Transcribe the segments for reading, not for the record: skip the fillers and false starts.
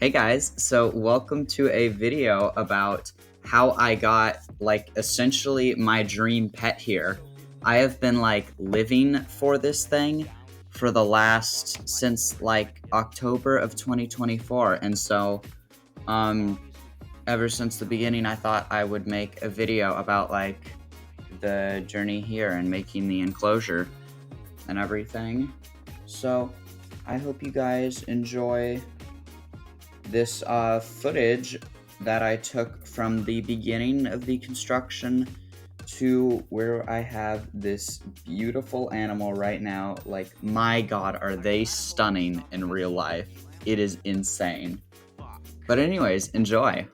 Hey guys, so welcome to a video about how I got essentially my dream pet here. I have been living for this thing for the last since October of 2024, and so um ever since the beginning I thought I would make a video about the journey here and making the enclosure and everything. So I hope you guys enjoy this footage that I took from the beginning of the construction to where I have this beautiful animal right now. My god, are they stunning in real life. It is insane. But anyways, enjoy.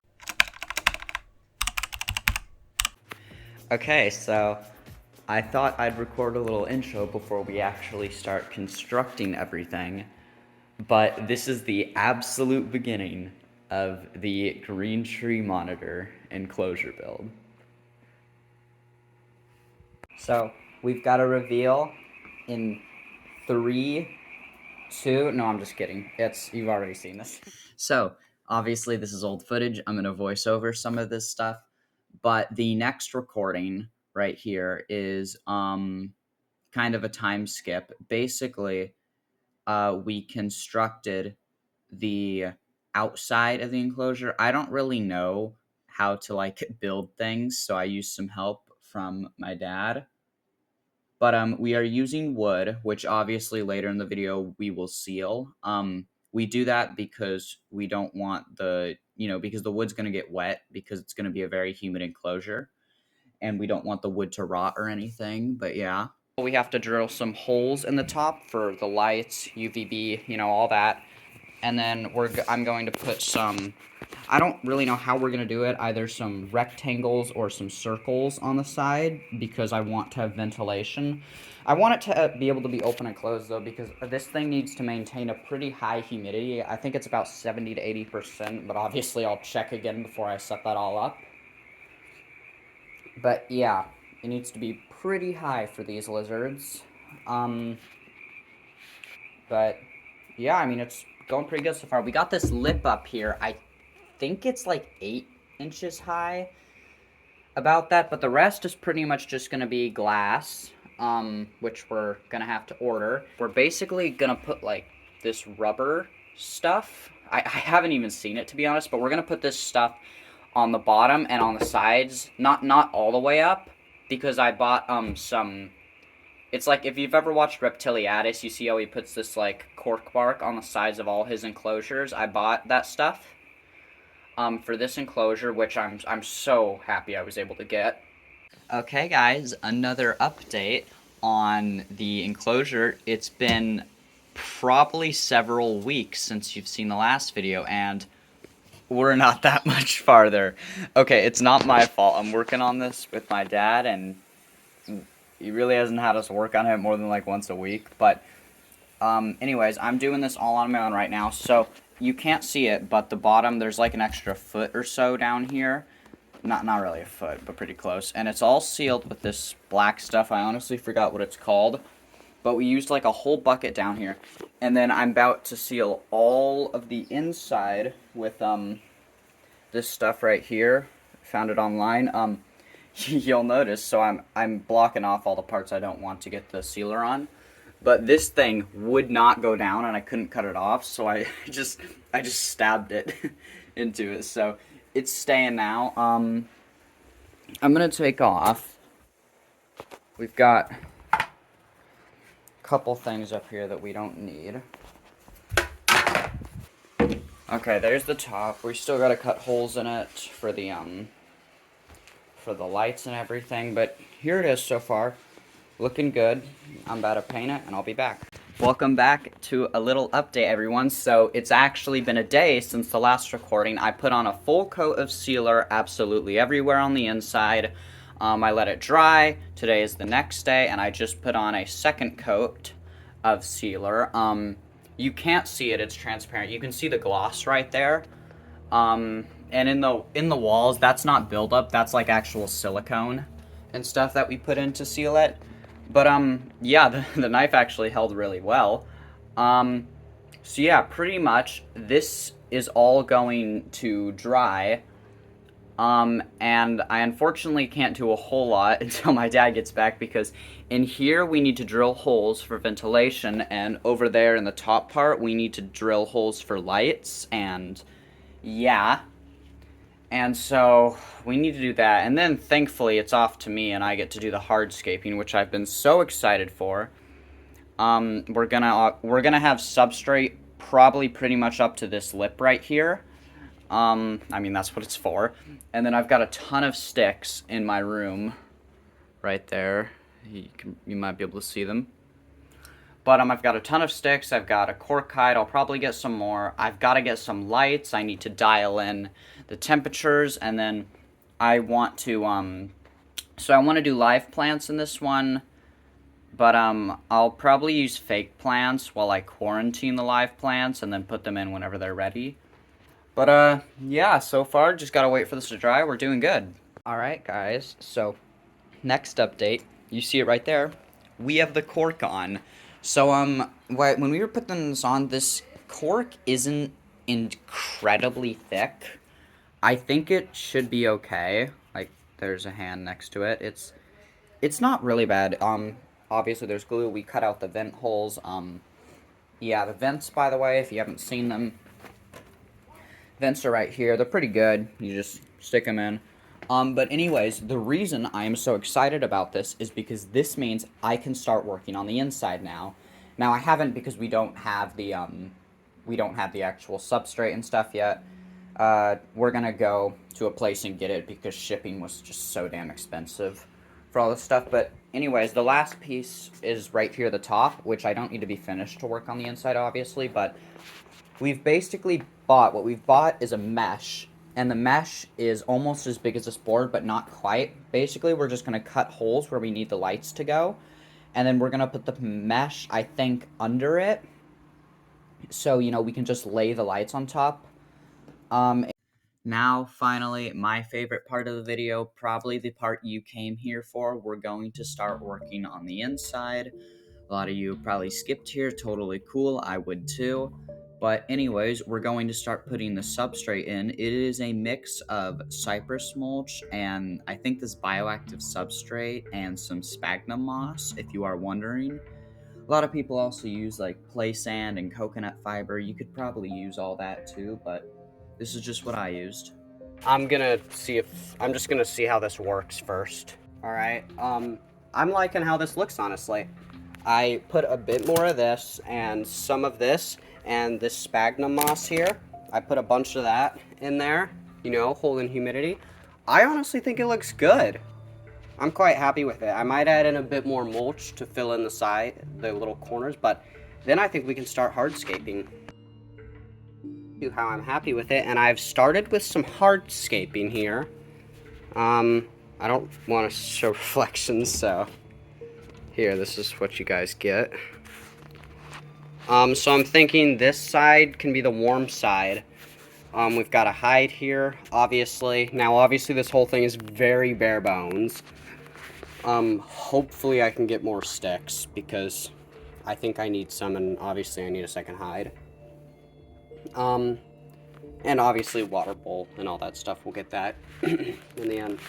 Okay, so I thought I'd record a little intro before we actually start constructing everything. But this is the absolute beginning of the green tree monitor enclosure build. So we've got a reveal in 3, 2, no, I'm just kidding. You've already seen this. So obviously this is old footage. I'm gonna voice over some of this stuff, but the next recording right here is kind of a time skip. Basically, we constructed the outside of the enclosure. I don't really know how to build things, so I used some help from my dad. But we are using wood, which obviously later in the video we will seal. We do that because we don't want because the wood's going to get wet because it's going to be a very humid enclosure, and we don't want the wood to rot or anything. But yeah. We have to drill some holes in the top for the lights, UVB, all that. And then I'm going to put some, I don't really know how we're going to do it, either some rectangles or some circles on the side, because I want to have ventilation. I want it to be able to be open and closed, though, because this thing needs to maintain a pretty high humidity. I think it's about 70 to 80%, but obviously I'll check again before I set that all up. But yeah, it needs to be pretty high for these lizards. But yeah, I mean, it's going pretty good so far. We got this lip up here. I think it's 8 inches high, about that, but the rest is pretty much just going to be glass, which we're going to have to order. We're basically going to put this rubber stuff. I haven't even seen it, to be honest, but we're going to put this stuff on the bottom and on the sides, not all the way up, because I bought some. It's if you've ever watched Reptile, you see how he puts this cork bark on the sides of all his enclosures. I bought that stuff for this enclosure, which I'm so happy I was able to get. Okay guys, another update on the enclosure. It's been probably several weeks since you've seen the last video, and we're not that much farther. Okay, it's not my fault. I'm working on this with my dad, and he really hasn't had us work on it more than once a week. But anyways, I'm doing this all on my own right now, so you can't see it, but the bottom, there's an extra foot or so down here. Not really a foot, but pretty close. And it's all sealed with this black stuff. I honestly forgot what it's called, but we used a whole bucket down here. And then I'm about to seal all of the inside with this stuff right here. Found it online. You'll notice, so I'm blocking off all the parts I don't want to get the sealer on. But this thing would not go down, and I couldn't cut it off, so I just stabbed it into it. So it's staying now. I'm gonna take off. We've got a couple things up here that we don't need. Okay, there's the top. We still gotta cut holes in it for the lights and everything, but here it is so far. Looking good. I'm about to paint it, and I'll be back. Welcome back to a little update, everyone. So it's actually been a day since the last recording. I put on a full coat of sealer absolutely everywhere on the inside. I let it dry. Today is the next day, and I just put on a second coat of sealer. You can't see it, it's transparent. You can see the gloss right there. And in the walls, that's not buildup, that's actual silicone and stuff that we put in to seal it. But yeah, the knife actually held really well. So yeah, pretty much this is all going to dry. And I unfortunately can't do a whole lot until my dad gets back because in here we need to drill holes for ventilation, and over there in the top part we need to drill holes for lights, and yeah. And so we need to do that, and then thankfully it's off to me and I get to do the hardscaping, which I've been so excited for. We're gonna have substrate probably pretty much up to this lip right here. I mean, that's what it's for. And then I've got a ton of sticks in my room right there. You might be able to see them. But I've got a ton of sticks. I've got a cork hide. I'll probably get some more. I've got to get some lights. I need to dial in the temperatures, and then I want to so I want to do live plants in this one. But I'll probably use fake plants while I quarantine the live plants and then put them in whenever they're ready. But yeah, so far just gotta wait for this to dry. We're doing good. Alright guys, so next update, you see it right there. We have the cork on. So when we were putting this on, this cork isn't incredibly thick. I think it should be okay. Like, there's a hand next to it. It's not really bad. Obviously there's glue. We cut out the vent holes. Yeah, the vents, by the way, if you haven't seen them, vents are right here. They're pretty good. You just stick them in. But anyways, the reason I am so excited about this is because this means I can start working on the inside now. Now, I haven't because we don't have the actual substrate and stuff yet. We're gonna go to a place and get it because shipping was just so damn expensive for all this stuff. But anyways, the last piece is right here at the top, which I don't need to be finished to work on the inside, obviously, but we've basically what we've bought is a mesh, and the mesh is almost as big as this board, but not quite. Basically, we're just going to cut holes where we need the lights to go, and then we're going to put the mesh, I think, under it, so, you know, we can just lay the lights on top. Now, finally, my favorite part of the video, probably the part you came here for. We're going to start working on the inside. A lot of you probably skipped here, totally cool, I would too. But anyways, we're going to start putting the substrate in. It is a mix of cypress mulch and I think this bioactive substrate and some sphagnum moss, if you are wondering. A lot of people also use like clay sand and coconut fiber. You could probably use all that too, but this is just what I used. I'm just gonna see how this works first. Alright, I'm liking how this looks, honestly. I put a bit more of this and some of this and this sphagnum moss here. I put a bunch of that in there, you know, holding humidity. I honestly think it looks good. I'm quite happy with it. I might add in a bit more mulch to fill in the little corners, but then I think we can start hardscaping. How I'm happy with it, and I've started with some hardscaping here. I don't want to show reflections, so here, this is what you guys get. So I'm thinking this side can be the warm side. We've got a hide here, obviously. Now, obviously, this whole thing is very bare bones. Hopefully I can get more sticks, because I think I need some, and obviously I need a second hide. And obviously water bowl and all that stuff. We'll get that in the end.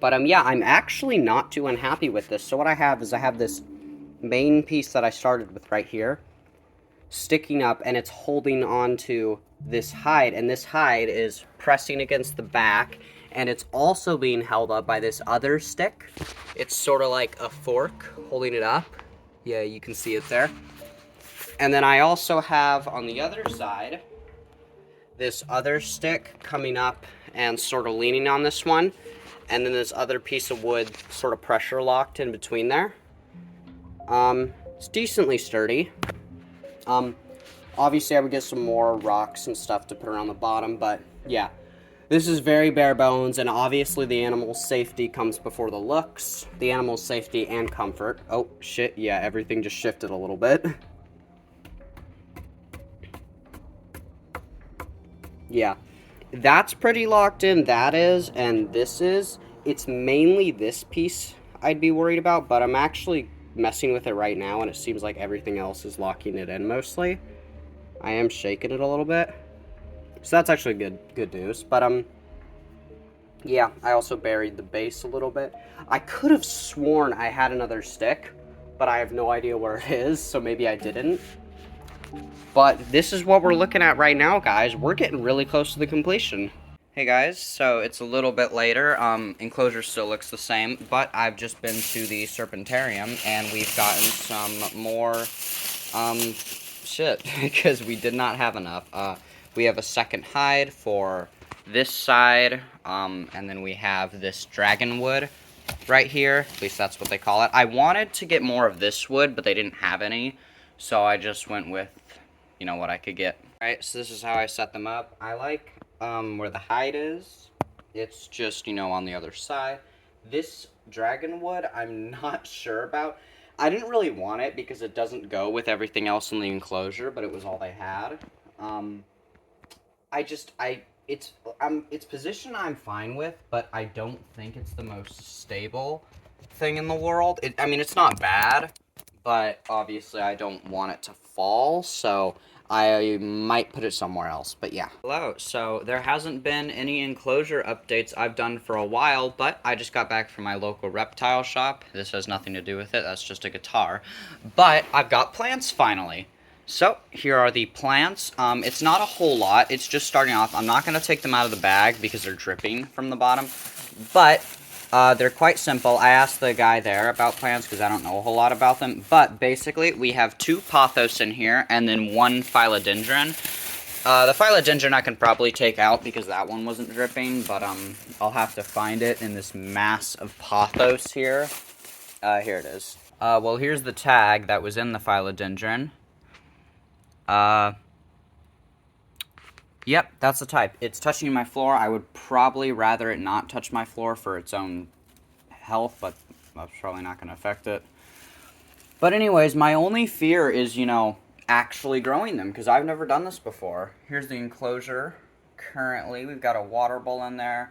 But, yeah, I'm actually not too unhappy with this. So what I have is I have this main piece that I started with right here sticking up, and it's holding onto this hide, and this hide is pressing against the back, and it's also being held up by this other stick. It's sort of like a fork holding it up. Yeah, you can see it there. And then I also have on the other side this other stick coming up and sort of leaning on this one, and then this other piece of wood sort of pressure locked in between there. It's decently sturdy. Obviously I would get some more rocks and stuff to put around the bottom, but yeah, this is very bare bones, and obviously the animal's safety comes before the looks. The animal's safety and comfort. Oh shit, yeah, everything just shifted a little bit. Yeah, that's pretty locked in, that is, and this is. It's mainly this piece I'd be worried about, but I'm actually messing with it right now, and it seems like everything else is locking it in mostly. I am shaking it a little bit. So that's actually good news. But yeah, I also buried the base a little bit. I could have sworn I had another stick, but I have no idea where it is, so maybe I didn't. But this is what we're looking at right now, guys. We're getting really close to the completion. Hey guys, so it's a little bit later. Enclosure still looks the same, but I've just been to the Serpentarium and we've gotten some more shit because we did not have enough. We have a second hide for this side, and then we have this dragon wood right here. At least that's what they call it. I wanted to get more of this wood, but they didn't have any, so I just went with, you know, what I could get. Alright, so this is how I set them up. I like where the hide is. It's just, you know, on the other side. This dragon wood, I'm not sure about. I didn't really want it because it doesn't go with everything else in the enclosure, but it was all they had. Its position I'm fine with, but I don't think it's the most stable thing in the world. I mean, it's not bad, but obviously I don't want it to fall, so I might put it somewhere else, but yeah. Hello, so there hasn't been any enclosure updates I've done for a while, but I just got back from my local reptile shop. This has nothing to do with it, that's just a guitar. But I've got plants finally. So, here are the plants. It's not a whole lot, it's just starting off. I'm not going to take them out of the bag because they're dripping from the bottom, but they're quite simple. I asked the guy there about plants because I don't know a whole lot about them. But basically, we have 2 pothos in here and then 1 philodendron. The philodendron I can probably take out because that one wasn't dripping, but I'll have to find it in this mass of pothos here. Here it is. Well, here's the tag that was in the philodendron. Yep, that's the type. It's touching my floor. I would probably rather it not touch my floor for its own health, but that's probably not going to affect it. But anyways, my only fear is, you know, actually growing them, because I've never done this before. Here's the enclosure. Currently, we've got a water bowl in there.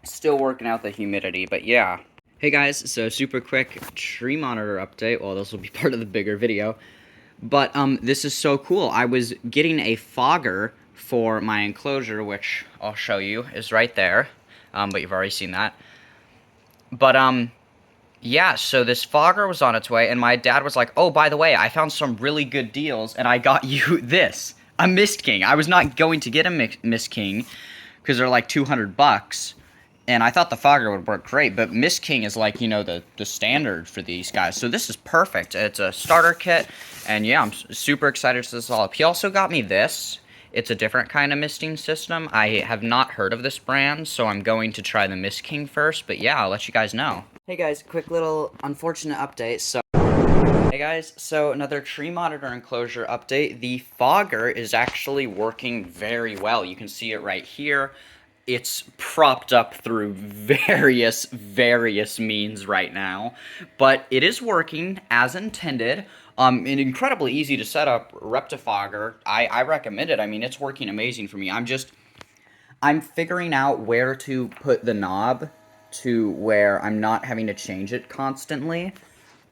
Still working out the humidity, but yeah. Hey guys, so super quick tree monitor update. Well, this will be part of the bigger video. But this is so cool. I was getting a fogger for my enclosure, which I'll show you is right there. But you've already seen that. But yeah, so this fogger was on its way, and my dad was like, "Oh, by the way, I found some really good deals, and I got you this, a Mist King." I was not going to get a Mist King because they're like $200. And I thought the fogger would work great, but Mist King is like, you know, the standard for these guys. So this is perfect. It's a starter kit, and yeah, I'm super excited to set this all up. He also got me this. It's a different kind of misting system. I have not heard of this brand, so I'm going to try the Mist King first, but yeah, I'll let you guys know. Hey guys, quick little unfortunate update. Hey guys, so another tree monitor enclosure update. The fogger is actually working very well. You can see it right here. It's propped up through various means right now, but it is working as intended. And incredibly easy to set up Reptifogger. I recommend it. I mean, it's working amazing for me. I'm figuring out where to put the knob to where I'm not having to change it constantly.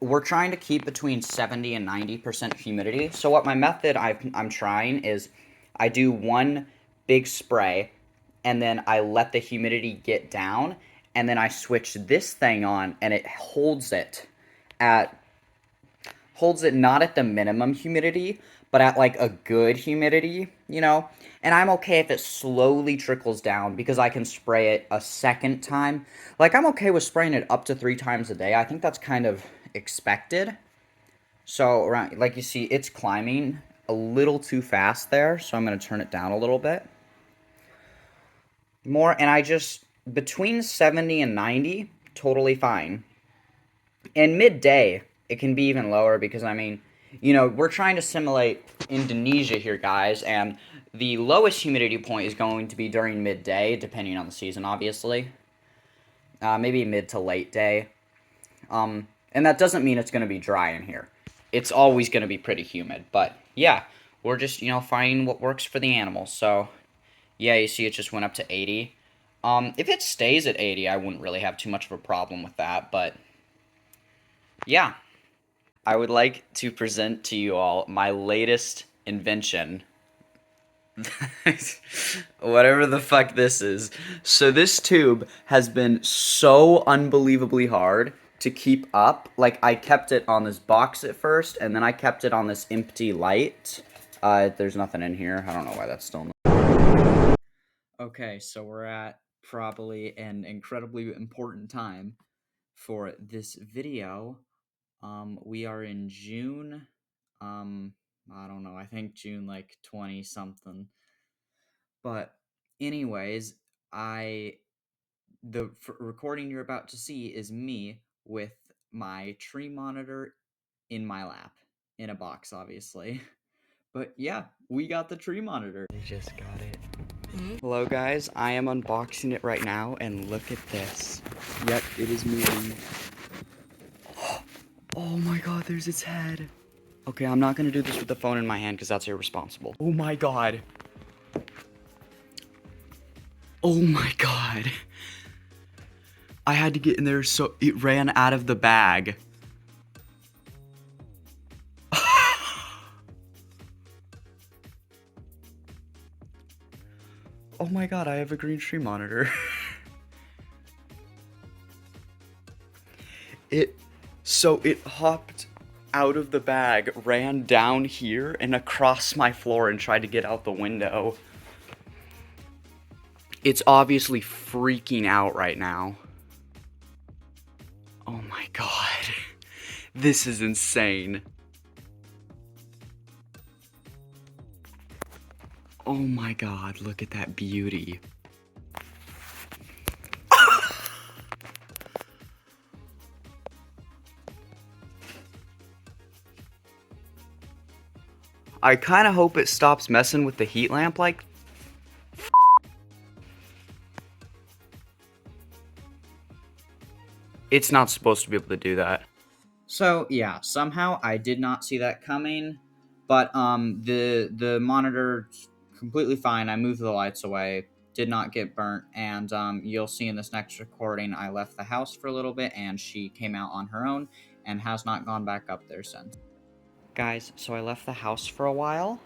We're trying to keep between 70 and 90% humidity. So what my method I'm trying is I do one big spray, and then I let the humidity get down, and then I switch this thing on, and it holds it not at the minimum humidity, but at like a good humidity, you know? And I'm okay if it slowly trickles down because I can spray it a second time. Like, I'm okay with spraying it up to 3 times a day. I think that's kind of expected. So, around, like you see, it's climbing a little too fast there, so I'm going to turn it down a little bit more, and I just, between 70 and 90, totally fine. And midday, it can be even lower because, I mean, you know, we're trying to simulate Indonesia here, guys, and the lowest humidity point is going to be during midday, depending on the season, obviously. Maybe mid to late day. And that doesn't mean it's going to be dry in here. It's always going to be pretty humid, but yeah, we're just, you know, finding what works for the animals, so yeah, you see it just went up to 80. If it stays at 80, I wouldn't really have too much of a problem with that, but yeah, I would like to present to you all my latest invention. Whatever the fuck this is. So this tube has been so unbelievably hard to keep up. Like, I kept it on this box at first, and then I kept it on this empty light. There's nothing in here. I don't know why that's still not. Okay, so we're at probably an incredibly important time for this video. We are in June. I don't know. I think June like 20 something. But anyways, I the recording you're about to see is me with my tree monitor in my lap in a box, obviously. But yeah, we got the tree monitor. We just got it. Hello guys, I am unboxing it right now, and look at this. Yep, it is moving. Oh my god, there's its head. Okay, I'm not gonna do this with the phone in my hand because that's irresponsible. Oh my god. Oh my god. I had to get in there so it ran out of the bag. Oh my god, I have a green tree monitor. So it hopped out of the bag, ran down here and across my floor and tried to get out the window. It's obviously freaking out right now. Oh my god. This is insane. Oh my god, look at that beauty. I kind of hope it stops messing with the heat lamp like. It's not supposed to be able to do that. So yeah, somehow I did not see that coming, but the monitor's completely fine. I moved the lights away, did not get burnt, and you'll see in this next recording I left the house for a little bit and she came out on her own and has not gone back up there since. Guys, so I left the house for a while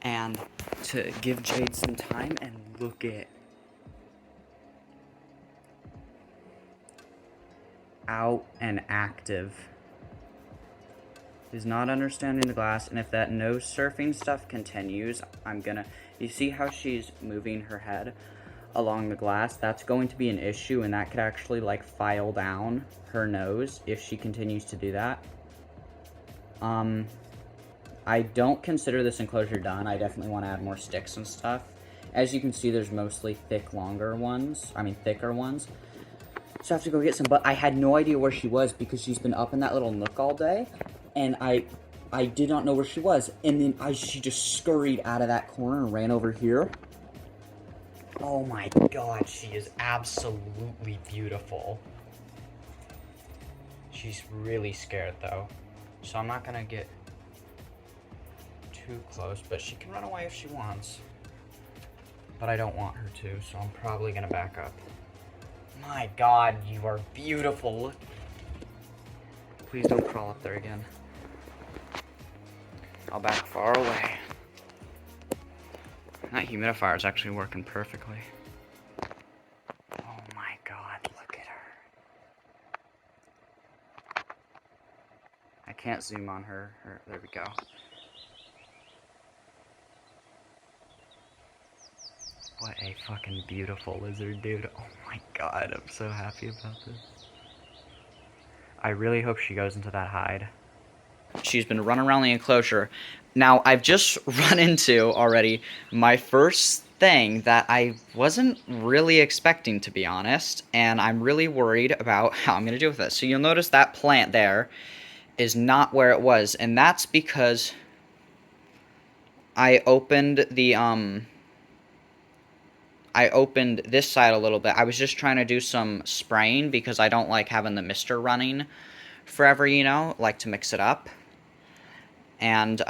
and to give Jade some time, and look at out and active. Is not understanding the glass, and if that no surfing stuff continues, you see how she's moving her head along the glass? That's going to be an issue, and that could actually like file down her nose if she continues to do that. I don't consider this enclosure done. I definitely want to add more sticks and stuff. As you can see, there's mostly thicker ones. So I have to go get some, but I had no idea where she was because she's been up in that little nook all day, and I did not know where she was, and then she just scurried out of that corner and ran over here. Oh my god, she is absolutely beautiful. She's really scared though, so I'm not gonna get too close, but she can run away if she wants. But I don't want her to, so I'm probably gonna back up. My god, you are beautiful. Please don't crawl up there again. I'll back far away. That humidifier is actually working perfectly. Oh my god, look at her. I can't zoom on her. There we go. What a fucking beautiful lizard, dude. Oh my god, I'm so happy about this. I really hope she goes into that hide. She's been running around the enclosure. Now, I've just run into already my first thing that I wasn't really expecting, to be honest, and I'm really worried about how I'm going to deal with this. So you'll notice that plant there is not where it was, and that's because I opened this side a little bit. I was just trying to do some spraying because I don't like having the mister running forever, you know, like to mix it up. And,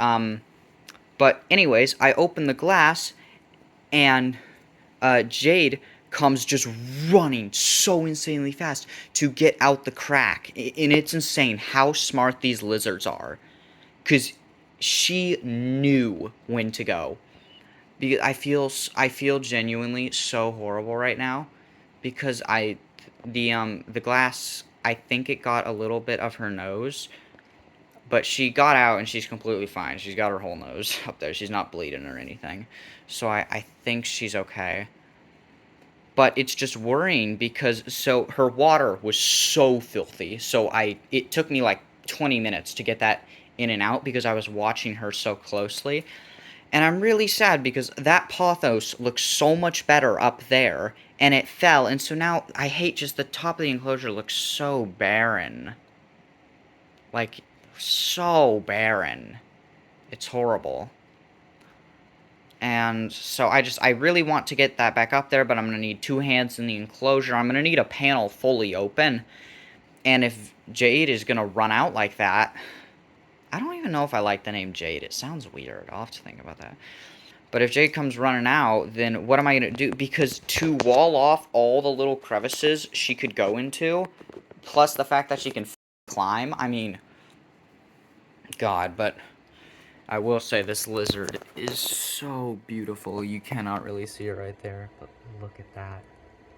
but anyways, I opened the glass, and Jade comes just running so insanely fast to get out the crack. And it's insane how smart these lizards are. Because she knew when to go. Because I feel genuinely so horrible right now. Because the glass, I think it got a little bit of her nose. But she got out and she's completely fine. She's got her whole nose up there. She's not bleeding or anything. So I think she's okay. But it's just worrying because so her water was so filthy. So it took me like 20 minutes to get that in and out because I was watching her so closely. And I'm really sad because that pothos looks so much better up there and it fell, and so now I hate just the top of the enclosure looks so barren. Like so barren. It's horrible. And so I really want to get that back up there, but I'm going to need two hands in the enclosure. I'm going to need a panel fully open. And if Jade is going to run out like that, I don't even know if I like the name Jade. It sounds weird. I'll have to think about that. But if Jade comes running out, then what am I going to do? Because to wall off all the little crevices she could go into, plus the fact that she can climb, I mean, God, but I will say this lizard is so beautiful. You cannot really see it right there, but look at that.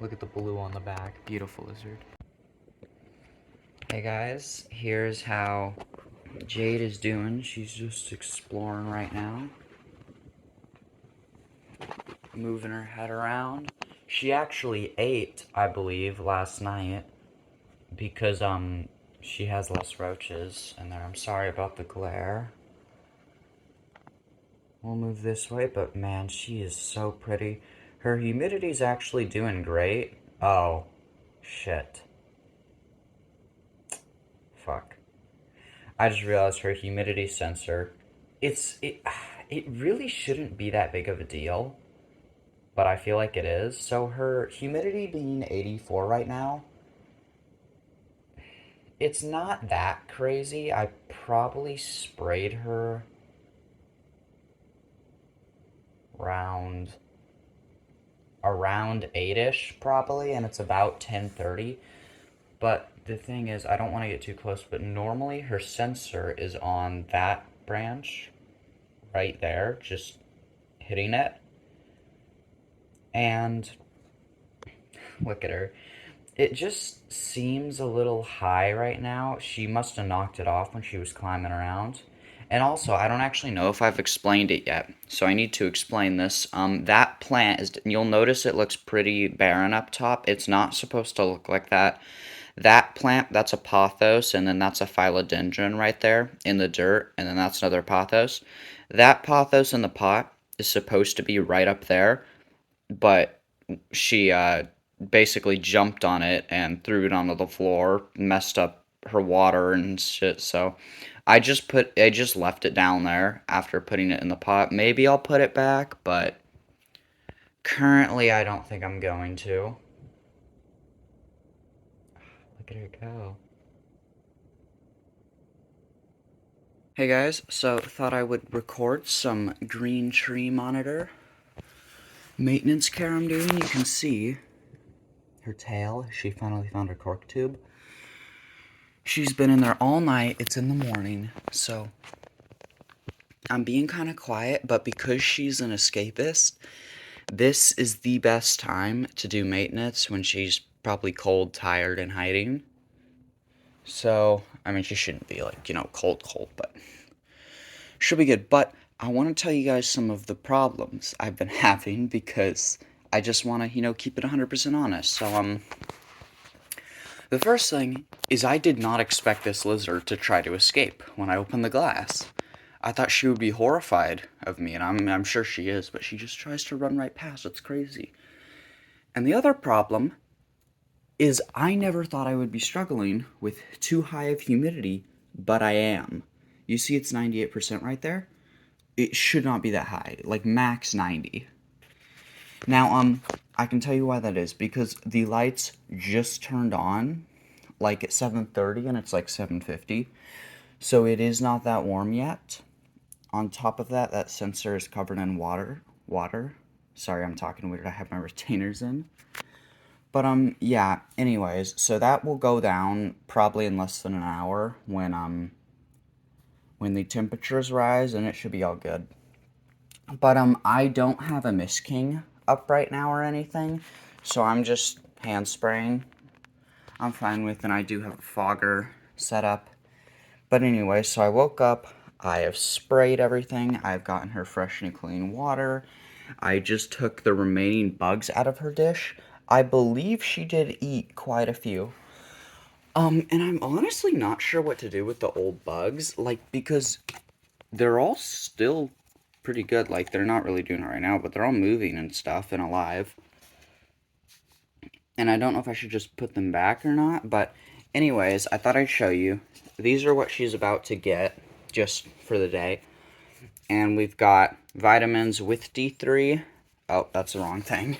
Look at the blue on the back. Beautiful lizard. Hey guys, here's how Jade is doing. She's just exploring right now. Moving her head around. She actually ate, I believe, last night because she has less roaches in there. I'm sorry about the glare. We'll move this way, but man, she is so pretty. Her humidity's actually doing great. Oh, shit. Fuck. I just realized her humidity sensor. It really shouldn't be that big of a deal, but I feel like it is. So her humidity being 84 right now, it's not that crazy. I probably sprayed her around 8ish probably, and it's about 10:30. But the thing is, I don't want to get too close, but normally her sensor is on that branch right there, just hitting it. And look at her. It just seems a little high right now. She must have knocked it off when she was climbing around. And also, I don't actually know if I've explained it yet, so I need to explain this. That plant is, you'll notice it looks pretty barren up top. It's not supposed to look like that. That plant, that's a pothos, and then that's a philodendron right there in the dirt, and then that's another pothos. That pothos in the pot is supposed to be right up there, but she basically jumped on it and threw it onto the floor, messed up her water and shit. So I just left it down there after putting it in the pot. Maybe I'll put it back, but currently I don't think I'm going to. Look at her go. Hey guys, so thought I would record some green tree monitor maintenance care I'm doing. You can see her tail. She finally found her cork tube. She's been in there all night. It's in the morning, so I'm being kind of quiet, but because she's an escapist, this is the best time to do maintenance when she's probably cold, tired, and hiding. So, I mean, she shouldn't be like, cold, but she'll be good. But I want to tell you guys some of the problems I've been having because I just want to, keep it 100% honest. So, the first thing is I did not expect this lizard to try to escape when I opened the glass. I thought she would be horrified of me, and I'm sure she is, but she just tries to run right past. It's crazy. And the other problem is I never thought I would be struggling with too high of humidity, but I am. You see it's 98% right there? It should not be that high, like max 90. Now, I can tell you why that is, because the lights just turned on, like at 7:30, and it's like 7:50, so it is not that warm yet. On top of that, that sensor is covered in water. Sorry, I'm talking weird, I have my retainers in. But yeah, anyways, so that will go down probably in less than an hour when the temperatures rise, and it should be all good. But I don't have a Mist King up right now or anything, so I'm just hand spraying. I'm fine with, and I do have a fogger set up. But anyway, so I woke up, I have sprayed everything, I've gotten her fresh and clean water. I just took the remaining bugs out of her dish. I believe she did eat quite a few. And I'm honestly not sure what to do with the old bugs, like, because they're all still pretty good. Like, they're not really doing it right now, but they're all moving and stuff and alive. And I don't know if I should just put them back or not, but anyways, I thought I'd show you. These are what she's about to get, just for the day. And we've got vitamins with D3. Oh, that's the wrong thing.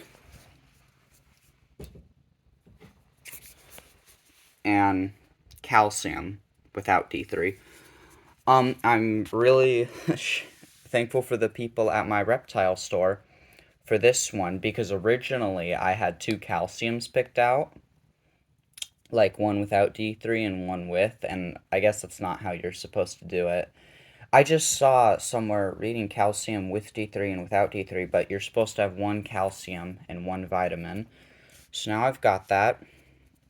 And calcium without D3. I'm really thankful for the people at my reptile store for this one, because originally I had two calciums picked out, like one without D3 and one with, and I guess that's not how you're supposed to do it. I just saw somewhere reading calcium with D3 and without D3, but you're supposed to have one calcium and one vitamin. So now I've got that.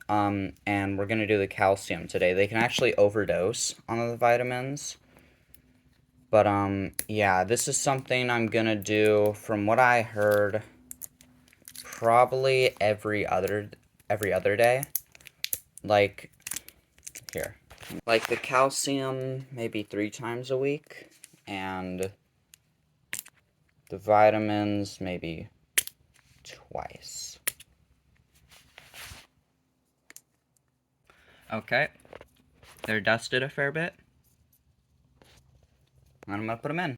And we're gonna do the calcium today. They can actually overdose on the vitamins. But yeah, this is something I'm gonna do, from what I heard, probably every other day. Like, here. Like the calcium maybe 3 times a week, and the vitamins maybe twice. Okay, they're dusted a fair bit. And I'm gonna put them in.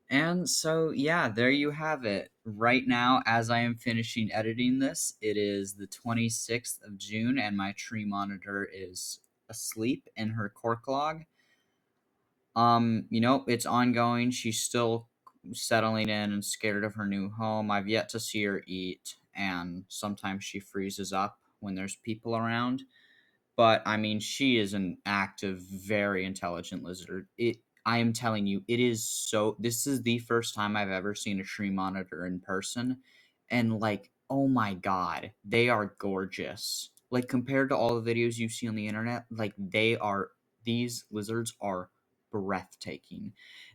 And so, yeah, there you have it. Right now, as I am finishing editing this, it is the 26th of June, and my tree monitor is asleep in her cork log. It's ongoing. She's still settling in and scared of her new home. I've yet to see her eat, and sometimes she freezes up when there's people around. But I mean, she is an active, very intelligent lizard. I am telling you, it is so. This is the first time I've ever seen a tree monitor in person, and like, oh my god, they are gorgeous. Like, compared to all the videos you see on the internet, like, these lizards are breathtaking,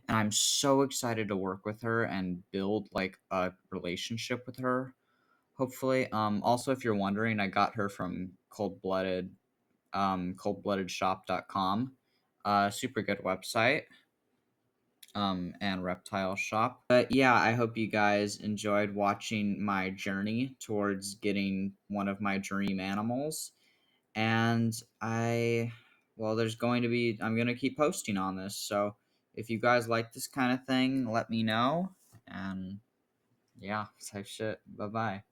and I'm so excited to work with her and build like a relationship with her. Hopefully, also, if you're wondering, I got her from coldbloodedshop.com. Super good website, and reptile shop. But yeah, I hope you guys enjoyed watching my journey towards getting one of my dream animals. And I'm going to keep posting on this. So if you guys like this kind of thing, let me know. And yeah, type shit. Bye bye.